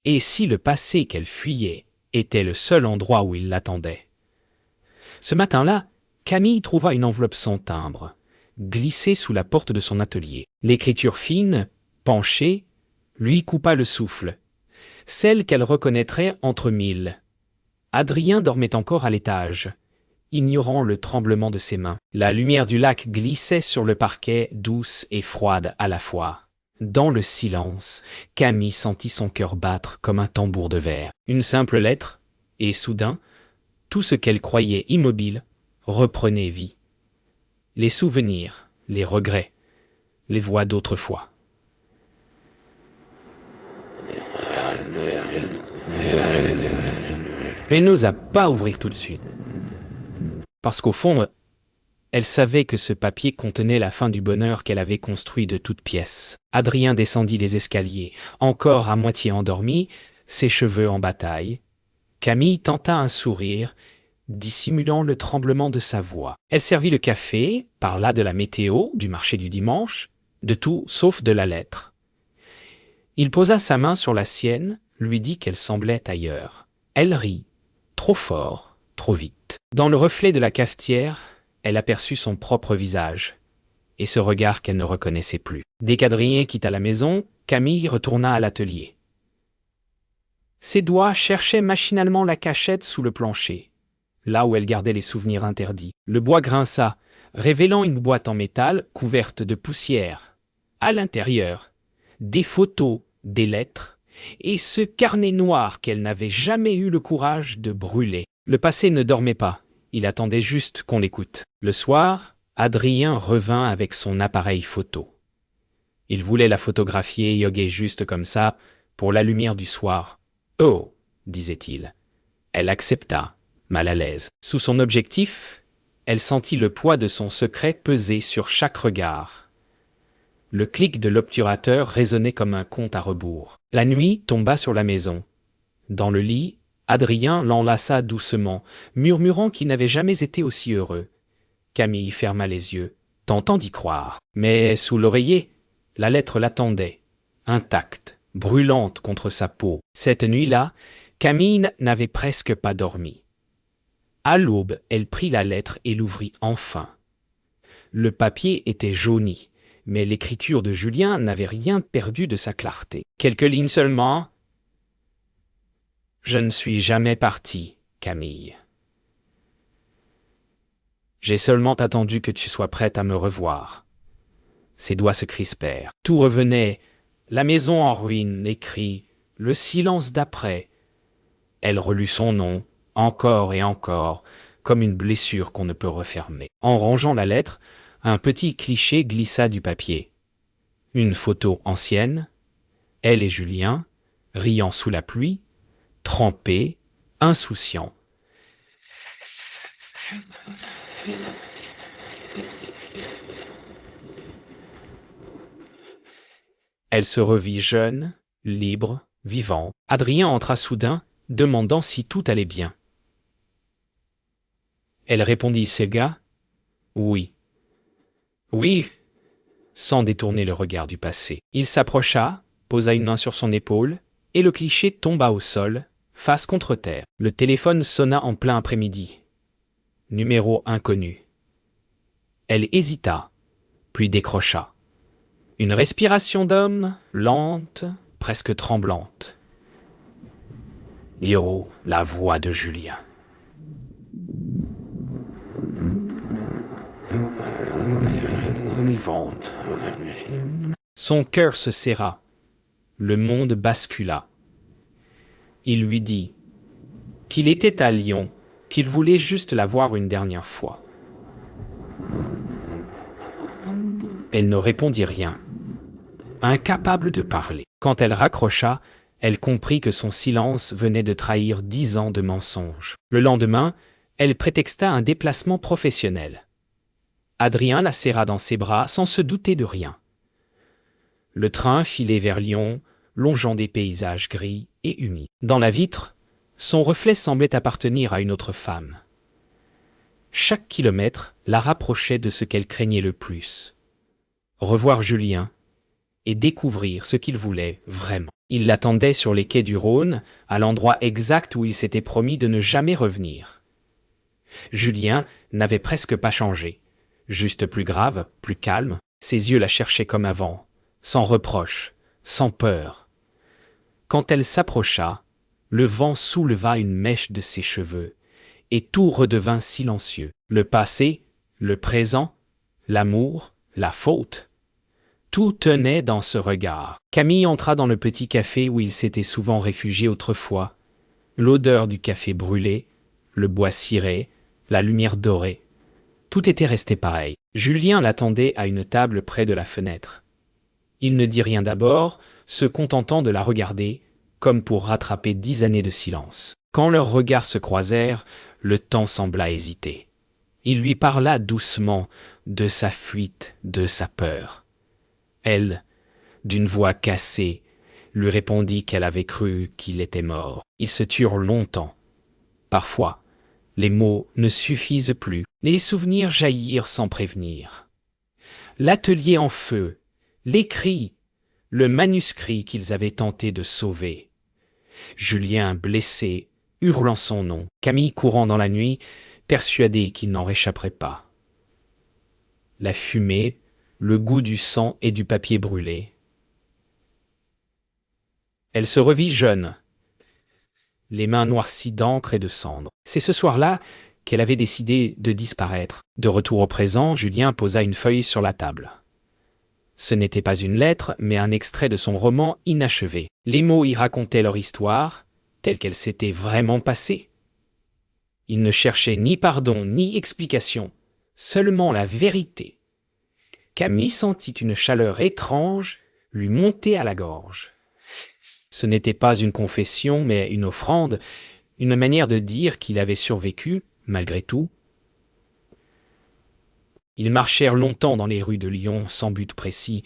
Et si le passé qu'elle fuyait était le seul endroit où il l'attendait? Ce matin-là, Camille trouva une enveloppe sans timbre, glissée sous la porte de son atelier. L'écriture fine, penchée, lui coupa le souffle, celle qu'elle reconnaîtrait entre mille. Adrien dormait encore à l'étage, ignorant le tremblement de ses mains. La lumière du lac glissait sur le parquet, douce et froide à la fois. Dans le silence, Camille sentit son cœur battre comme un tambour de verre. Une simple lettre, et soudain, tout ce qu'elle croyait immobile reprenait vie. Les souvenirs, les regrets, les voix d'autrefois. Elle n'osa pas ouvrir tout de suite. Parce qu'au fond, elle savait que ce papier contenait la fin du bonheur qu'elle avait construit de toutes pièces. Adrien descendit les escaliers, encore à moitié endormi, ses cheveux en bataille. Camille tenta un sourire, dissimulant le tremblement de sa voix. Elle servit le café, parla de la météo, du marché du dimanche, de tout sauf de la lettre. Il posa sa main sur la sienne, lui dit qu'elle semblait ailleurs. Elle rit, trop fort, trop vite. Dans le reflet de la cafetière, elle aperçut son propre visage, et ce regard qu'elle ne reconnaissait plus. Dès qu'Adrien quitta la maison, Camille retourna à l'atelier. Ses doigts cherchaient machinalement la cachette sous le plancher, là où elle gardait les souvenirs interdits. Le bois grinça, révélant une boîte en métal couverte de poussière. À l'intérieur, des photos, des lettres, et ce carnet noir qu'elle n'avait jamais eu le courage de brûler. Le passé ne dormait pas, il attendait juste qu'on l'écoute. Le soir, Adrien revint avec son appareil photo. Il voulait la photographier yoguer juste comme ça, pour la lumière du soir. « Oh !» disait-il. Elle accepta, mal à l'aise. Sous son objectif, elle sentit le poids de son secret peser sur chaque regard. Le clic de l'obturateur résonnait comme un compte à rebours. La nuit tomba sur la maison. Dans le lit, Adrien l'enlaça doucement, murmurant qu'il n'avait jamais été aussi heureux. Camille ferma les yeux, tentant d'y croire. Mais sous l'oreiller, la lettre l'attendait, intacte, brûlante contre sa peau. Cette nuit-là, Camille n'avait presque pas dormi. À l'aube, elle prit la lettre et l'ouvrit enfin. Le papier était jauni, mais l'écriture de Julien n'avait rien perdu de sa clarté. Quelques lignes seulement. « Je ne suis jamais parti, Camille. J'ai seulement attendu que tu sois prête à me revoir. » Ses doigts se crispèrent. Tout revenait, la maison en ruine, les cris, le silence d'après. Elle relut son nom, encore et encore, comme une blessure qu'on ne peut refermer. En rangeant la lettre, un petit cliché glissa du papier. Une photo ancienne, elle et Julien, riant sous la pluie, trempés, insouciants. Elle se revit jeune, libre, vivant. Adrien entra soudain, demandant si tout allait bien. Elle répondit séga, « Oui. » « Oui » sans détourner le regard du passé. Il s'approcha, posa une main sur son épaule, et le cliché tomba au sol, face contre terre. Le téléphone sonna en plein après-midi. Numéro inconnu. Elle hésita, puis décrocha. Une respiration d'homme, lente, presque tremblante. Yo, la voix de Julien. Son cœur se serra. Le monde bascula. Il lui dit qu'il était à Lyon, qu'il voulait juste la voir une dernière fois. Elle ne répondit rien, incapable de parler. Quand elle raccrocha, elle comprit que son silence venait de trahir 10 ans de mensonges. Le lendemain, elle prétexta un déplacement professionnel. Adrien la serra dans ses bras sans se douter de rien. Le train filait vers Lyon, longeant des paysages gris et humides. Dans la vitre, son reflet semblait appartenir à une autre femme. Chaque kilomètre la rapprochait de ce qu'elle craignait le plus. Revoir Julien et découvrir ce qu'il voulait vraiment. Il l'attendait sur les quais du Rhône, à l'endroit exact où il s'était promis de ne jamais revenir. Julien n'avait presque pas changé, juste plus grave, plus calme, ses yeux la cherchaient comme avant, sans reproche, sans peur. Quand elle s'approcha, le vent souleva une mèche de ses cheveux, et tout redevint silencieux. Le passé, le présent, l'amour, la faute. Tout tenait dans ce regard. Camille entra dans le petit café où il s'était souvent réfugié autrefois. L'odeur du café brûlé, le bois ciré, la lumière dorée. Tout était resté pareil. Julien l'attendait à une table près de la fenêtre. Il ne dit rien d'abord, se contentant de la regarder, comme pour rattraper 10 années de silence. Quand leurs regards se croisèrent, le temps sembla hésiter. Il lui parla doucement de sa fuite, de sa peur. Elle, d'une voix cassée, lui répondit qu'elle avait cru qu'il était mort. Ils se turent longtemps. Parfois, les mots ne suffisent plus. Les souvenirs jaillirent sans prévenir. L'atelier en feu, les cris, le manuscrit qu'ils avaient tenté de sauver. Julien blessé, hurlant son nom, Camille courant dans la nuit, persuadée qu'il n'en réchapperait pas. La fumée, le goût du sang et du papier brûlé. Elle se revit jeune, les mains noircies d'encre et de cendre. C'est ce soir-là qu'elle avait décidé de disparaître. De retour au présent, Julien posa une feuille sur la table. Ce n'était pas une lettre, mais un extrait de son roman inachevé. Les mots y racontaient leur histoire, telle qu'elle s'était vraiment passée. Il ne cherchait ni pardon ni explication, seulement la vérité. Camille sentit une chaleur étrange lui monter à la gorge. Ce n'était pas une confession, mais une offrande, une manière de dire qu'il avait survécu, malgré tout. Ils marchèrent longtemps dans les rues de Lyon, sans but précis.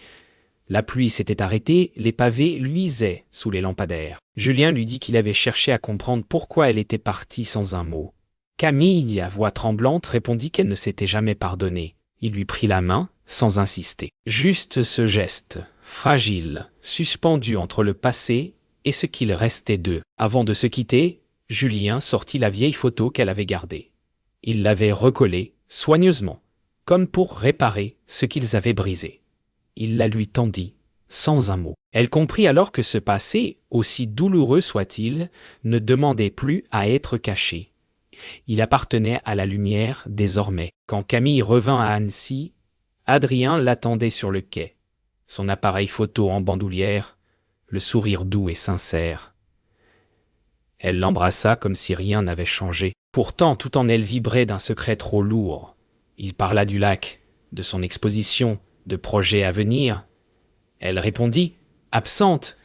La pluie s'était arrêtée, les pavés luisaient sous les lampadaires. Julien lui dit qu'il avait cherché à comprendre pourquoi elle était partie sans un mot. Camille, à voix tremblante, répondit qu'elle ne s'était jamais pardonnée. Il lui prit la main, sans insister. Juste ce geste, fragile, suspendu entre le passé et ce qu'il restait d'eux. Avant de se quitter, Julien sortit la vieille photo qu'elle avait gardée. Il l'avait recollée, soigneusement, comme pour réparer ce qu'ils avaient brisé. Il la lui tendit, sans un mot. Elle comprit alors que ce passé, aussi douloureux soit-il, ne demandait plus à être caché. Il appartenait à la lumière désormais. Quand Camille revint à Annecy, Adrien l'attendait sur le quai, son appareil photo en bandoulière, le sourire doux et sincère. Elle l'embrassa comme si rien n'avait changé. Pourtant, tout en elle vibrait d'un secret trop lourd. Il parla du lac, de son exposition, de projets à venir. Elle répondit, absente,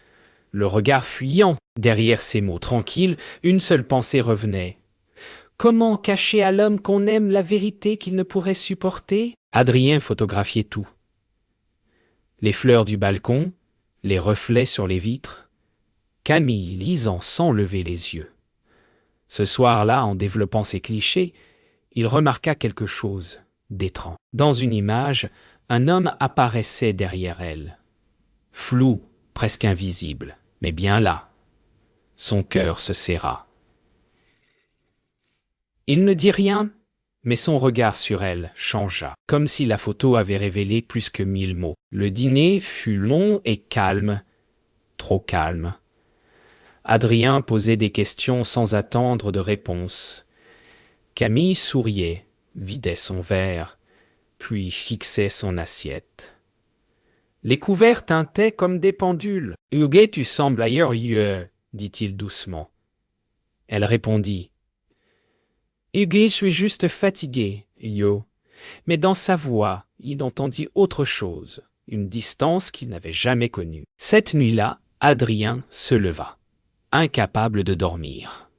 le regard fuyant. Derrière ces mots tranquilles, une seule pensée revenait. Comment cacher à l'homme qu'on aime la vérité qu'il ne pourrait supporter? Adrien photographiait tout. Les fleurs du balcon, les reflets sur les vitres, Camille lisant sans lever les yeux. Ce soir-là, en développant ses clichés, il remarqua quelque chose d'étrange. Dans une image, un homme apparaissait derrière elle. Flou, presque invisible, mais bien là. Son cœur se serra. Il ne dit rien, mais son regard sur elle changea, comme si la photo avait révélé plus que 1000 mots. Le dîner fut long et calme, trop calme. Adrien posait des questions sans attendre de réponse. Camille souriait, vidait son verre, puis fixait son assiette. Les couverts tintaient comme des pendules. « Huguet, tu sembles ailleurs, dit-il doucement. Elle répondit. « Huguet, je suis juste fatigué, yo. » Mais dans sa voix, il entendit autre chose, une distance qu'il n'avait jamais connue. Cette nuit-là, Adrien se leva, incapable de dormir.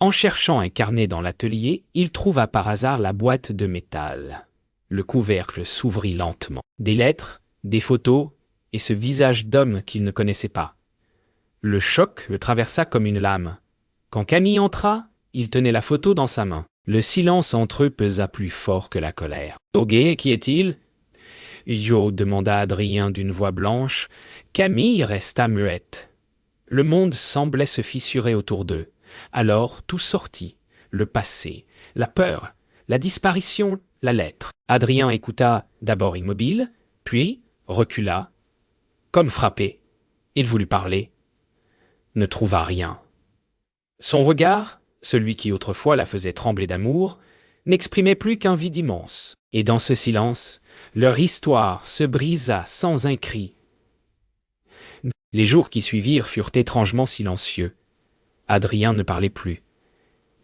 En cherchant un carnet dans l'atelier, il trouva par hasard la boîte de métal. Le couvercle s'ouvrit lentement. Des lettres, des photos et ce visage d'homme qu'il ne connaissait pas. Le choc le traversa comme une lame. Quand Camille entra, il tenait la photo dans sa main. Le silence entre eux pesa plus fort que la colère. « Huguet, qui est-il » Yo, demanda Adrien d'une voix blanche. Camille resta muette. Le monde semblait se fissurer autour d'eux. Alors tout sortit. Le passé, la peur, la disparition, la lettre. Adrien écouta, d'abord immobile, puis recula. Comme frappé, il voulut parler. Ne trouva rien. Son regard, celui qui autrefois la faisait trembler d'amour, n'exprimait plus qu'un vide immense. Et dans ce silence, leur histoire se brisa sans un cri. Les jours qui suivirent furent étrangement silencieux. Adrien ne parlait plus.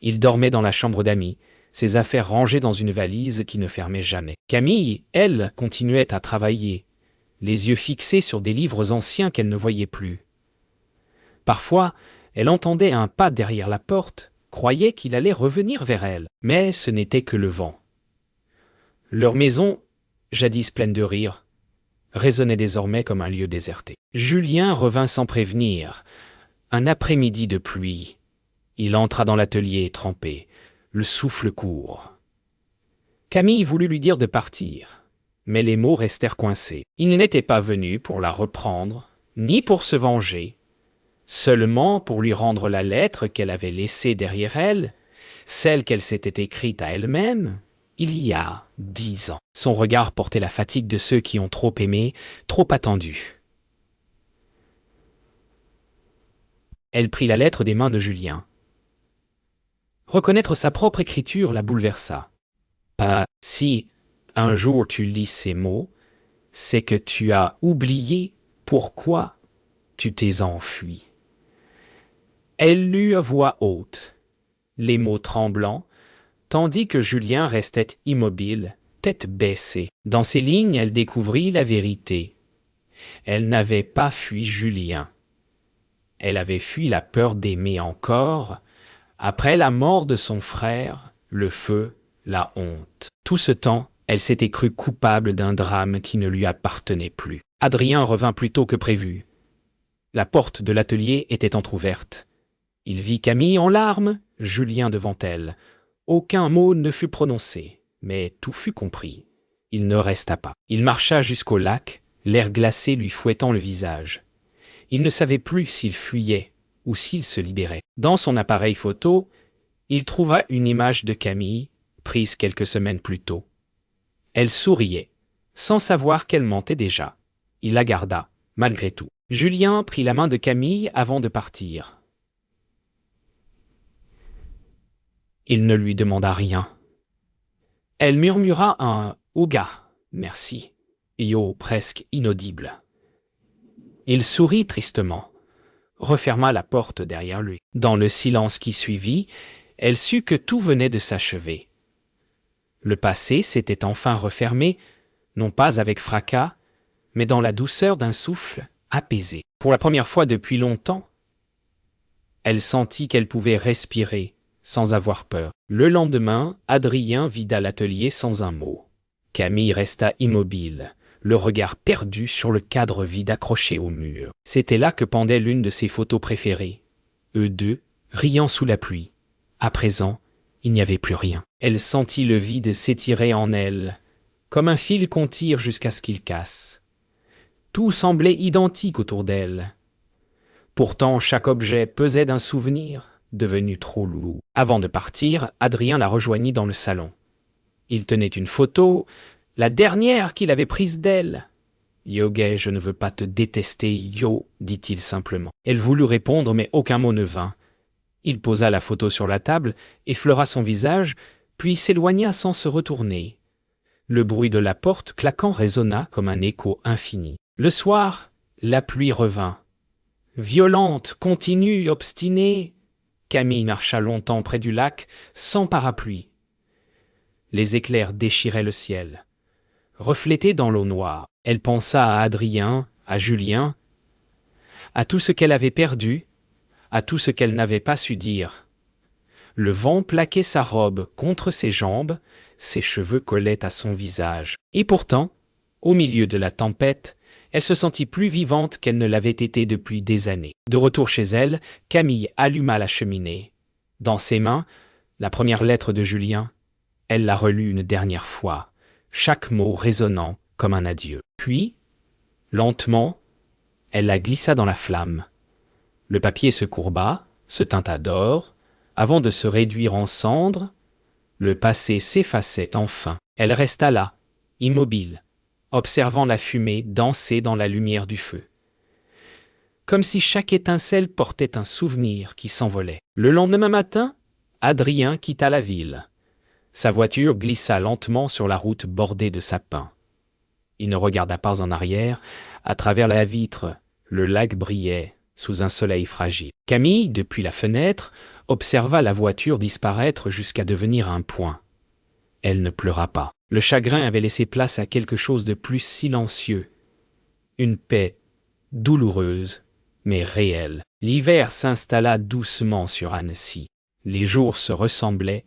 Il dormait dans la chambre d'amis, ses affaires rangées dans une valise qui ne fermait jamais. Camille, elle, continuait à travailler, les yeux fixés sur des livres anciens qu'elle ne voyait plus. Parfois, elle entendait un pas derrière la porte, croyait qu'il allait revenir vers elle, mais ce n'était que le vent. Leur maison, jadis pleine de rire, résonnait désormais comme un lieu déserté. Julien revint sans prévenir. Un après-midi de pluie. Il entra dans l'atelier trempé, le souffle court. Camille voulut lui dire de partir, mais les mots restèrent coincés. Il n'était pas venu pour la reprendre, ni pour se venger, seulement pour lui rendre la lettre qu'elle avait laissée derrière elle, celle qu'elle s'était écrite à elle-même, il y a 10 ans. Son regard portait la fatigue de ceux qui ont trop aimé, trop attendu. Elle prit la lettre des mains de Julien. Reconnaître sa propre écriture la bouleversa. Si un jour tu lis ces mots, c'est que tu as oublié pourquoi tu t'es enfui. Elle lut à voix haute, les mots tremblants, tandis que Julien restait immobile, tête baissée. Dans ces lignes, elle découvrit la vérité. Elle n'avait pas fui Julien. Elle avait fui la peur d'aimer encore, après la mort de son frère, le feu, la honte. Tout ce temps, elle s'était crue coupable d'un drame qui ne lui appartenait plus. Adrien revint plus tôt que prévu. La porte de l'atelier était entr'ouverte. Il vit Camille en larmes, Julien devant elle. Aucun mot ne fut prononcé, mais tout fut compris. Il ne resta pas. Il marcha jusqu'au lac, l'air glacé lui fouettant le visage. Il ne savait plus s'il fuyait ou s'il se libérait. Dans son appareil photo, il trouva une image de Camille, prise quelques semaines plus tôt. Elle souriait, sans savoir qu'elle mentait déjà. Il la garda, malgré tout. Julien prit la main de Camille avant de partir. Il ne lui demanda rien. Elle murmura un « Ouga, merci », yo presque inaudible. Il sourit tristement, referma la porte derrière lui. Dans le silence qui suivit, elle sut que tout venait de s'achever. Le passé s'était enfin refermé, non pas avec fracas, mais dans la douceur d'un souffle apaisé. Pour la première fois depuis longtemps, elle sentit qu'elle pouvait respirer sans avoir peur. Le lendemain, Adrien vida l'atelier sans un mot. Camille resta immobile, le regard perdu sur le cadre vide accroché au mur. C'était là que pendait l'une de ses photos préférées. Eux deux, riant sous la pluie. À présent, il n'y avait plus rien. Elle sentit le vide s'étirer en elle, comme un fil qu'on tire jusqu'à ce qu'il casse. Tout semblait identique autour d'elle. Pourtant, chaque objet pesait d'un souvenir, devenu trop lourd. Avant de partir, Adrien la rejoignit dans le salon. Il tenait une photo, la dernière qu'il avait prise d'elle. « Yoguet, je ne veux pas te détester, yo », dit-il simplement. Elle voulut répondre, mais aucun mot ne vint. Il posa la photo sur la table, effleura son visage, puis s'éloigna sans se retourner. Le bruit de la porte claquant résonna comme un écho infini. Le soir, la pluie revint. Violente, continue, obstinée. Camille marcha longtemps près du lac, sans parapluie. Les éclairs déchiraient le ciel. Reflétée dans l'eau noire, elle pensa à Adrien, à Julien, à tout ce qu'elle avait perdu, à tout ce qu'elle n'avait pas su dire. Le vent plaquait sa robe contre ses jambes, ses cheveux collaient à son visage. Et pourtant, au milieu de la tempête, elle se sentit plus vivante qu'elle ne l'avait été depuis des années. De retour chez elle, Camille alluma la cheminée. Dans ses mains, la première lettre de Julien, elle la relut une dernière fois, chaque mot résonnant comme un adieu. Puis, lentement, elle la glissa dans la flamme. Le papier se courba, se teinta d'or, avant de se réduire en cendres. Le passé s'effaçait enfin. Elle resta là, immobile, observant la fumée danser dans la lumière du feu. Comme si chaque étincelle portait un souvenir qui s'envolait. Le lendemain matin, Adrien quitta la ville. Sa voiture glissa lentement sur la route bordée de sapins. Il ne regarda pas en arrière. À travers la vitre, le lac brillait sous un soleil fragile. Camille, depuis la fenêtre, observa la voiture disparaître jusqu'à devenir un point. Elle ne pleura pas. Le chagrin avait laissé place à quelque chose de plus silencieux. Une paix douloureuse, mais réelle. L'hiver s'installa doucement sur Annecy. Les jours se ressemblaient,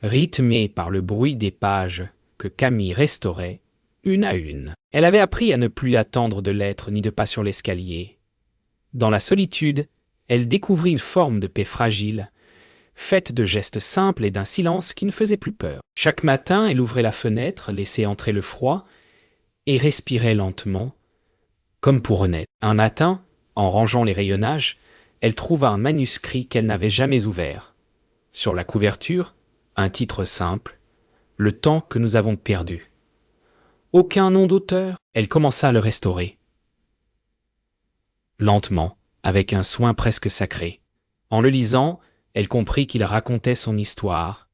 rythmés par le bruit des pages que Camille restaurait, une à une. Elle avait appris à ne plus attendre de lettres ni de pas sur l'escalier. Dans la solitude, elle découvrit une forme de paix fragile, faite de gestes simples et d'un silence qui ne faisait plus peur. Chaque matin, elle ouvrait la fenêtre, laissait entrer le froid, et respirait lentement, comme pour renaître. Un matin, en rangeant les rayonnages, elle trouva un manuscrit qu'elle n'avait jamais ouvert. Sur la couverture, un titre simple, « Le temps que nous avons perdu ». Aucun nom d'auteur, elle commença à le restaurer. Lentement, avec un soin presque sacré. En le lisant, elle comprit qu'il racontait son histoire,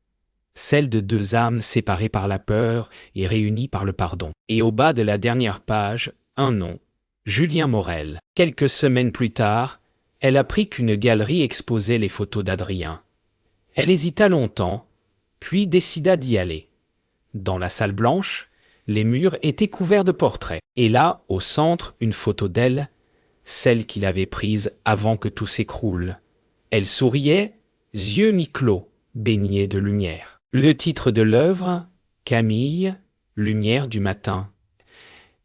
celle de deux âmes séparées par la peur et réunies par le pardon. Et au bas de la dernière page, un nom, Julien Morel. Quelques semaines plus tard, elle apprit qu'une galerie exposait les photos d'Adrien. Elle hésita longtemps, puis décida d'y aller. Dans la salle blanche, les murs étaient couverts de portraits. Et là, au centre, une photo d'elle, celle qu'il avait prise avant que tout s'écroule. Elle souriait, yeux mi-clos, baignés de lumière. Le titre de l'œuvre, Camille, lumière du matin.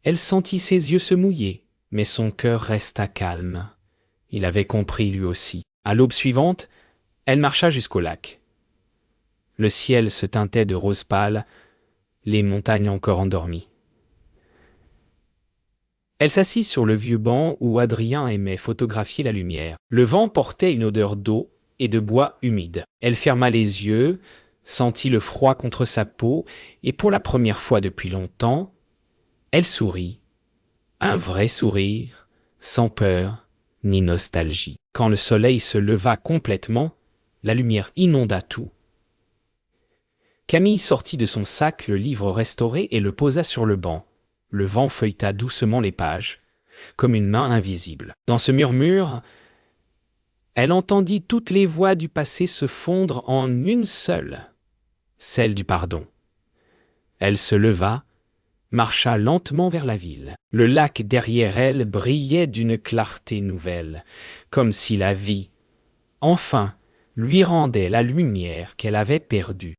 Elle sentit ses yeux se mouiller, mais son cœur resta calme. Il avait compris lui aussi. À l'aube suivante, elle marcha jusqu'au lac. Le ciel se teintait de rose pâle, les montagnes encore endormies. Elle s'assit sur le vieux banc où Adrien aimait photographier la lumière. Le vent portait une odeur d'eau et de bois humide. Elle ferma les yeux, sentit le froid contre sa peau, et pour la première fois depuis longtemps, elle sourit. Un vrai sourire, sans peur ni nostalgie. Quand le soleil se leva complètement, la lumière inonda tout. Camille sortit de son sac le livre restauré et le posa sur le banc. Le vent feuilleta doucement les pages, comme une main invisible. Dans ce murmure, elle entendit toutes les voix du passé se fondre en une seule, celle du pardon. Elle se leva, marcha lentement vers la ville. Le lac derrière elle brillait d'une clarté nouvelle, comme si la vie, enfin, lui rendait la lumière qu'elle avait perdue.